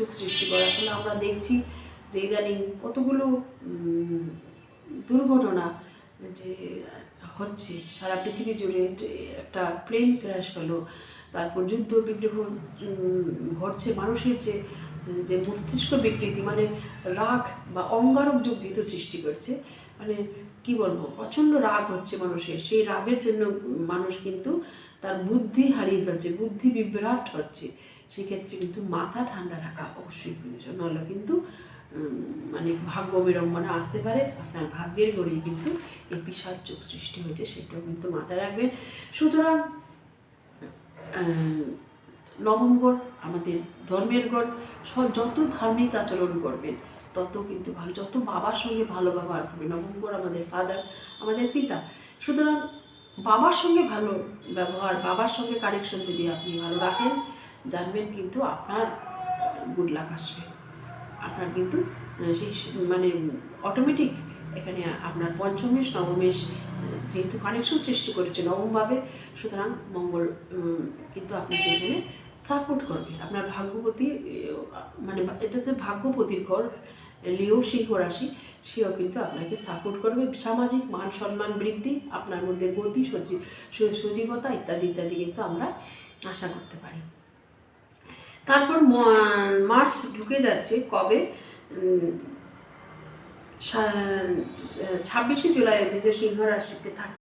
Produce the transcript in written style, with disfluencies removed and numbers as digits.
যুগ সৃষ্টি করে। আসলে আমরা দেখছি যে ইদানিং কতগুলো দুর্ঘটনা যে হচ্ছে সারা পৃথিবী জুড়ে। একটা প্লেন ক্র্যাশ হলো, তারপর যুদ্ধ বিগ্রহ ঘটছে, মানুষের যে যে মস্তিষ্ক বিকৃতি, মানে রাগ বা অঙ্গারক যুগ যেহেতু সৃষ্টি করছে, মানে কি বলবো, প্রচণ্ড রাগ হচ্ছে মানুষের। সেই রাগের জন্য মানুষ কিন্তু তার বুদ্ধি হারিয়ে ফেলছে, বুদ্ধি বিভ্রাট হচ্ছে। সেক্ষেত্রে কিন্তু মাথা ঠান্ডা রাখা অবশ্যই প্রয়োজন, নাহলে কিন্তু মানে ভাগ্য বিড়ম্বনা আসতে পারে। আপনার ভাগ্যের গড়েই কিন্তু এই পিশাচ যুগ সৃষ্টি হয়েছে, সেটাও কিন্তু মাথায় রাখবেন। সুতরাং নবম গড় আমাদের ধর্মের গড়। যত ধার্মিক আচরণ করবেন তত কিন্তু ভালো, যত বাবার সঙ্গে ভালো ব্যবহার করবেন। নবম গড় আমাদের ফাদার, আমাদের পিতা। সুতরাং বাবার সঙ্গে ভালো ব্যবহার, বাবার সঙ্গে কানেকশন যদি আপনি ভালো রাখেন, জানবেন কিন্তু আপনার গুড লাক আসবে। আপনার কিন্তু সেই মানে অটোমেটিক এখানে আপনার পঞ্চমেশ নবমেশ যেহেতু কানেকশন সৃষ্টি করেছে নবমভাবে, সুতরাং মঙ্গল কিন্তু আপনাকে এখানে সাপোর্ট করবে। আপনার ভাগ্যপতি, মানে এটা যে ভাগ্যপতির ঘর, লিও সিংহ রাশি, সেও কিন্তু আপনাকে সাপোর্ট করবে। সামাজিক মান সম্মান বৃদ্ধি, আপনার মধ্যে গতি, সজীবতা ইত্যাদি ইত্যাদি কিন্তু আমরা আশা করতে পারি। তারপর মার্চ ঢুকে যাচ্ছে কবে, 26শে জুলাই অবধি যে সিংহ রাশিতে থাকছে।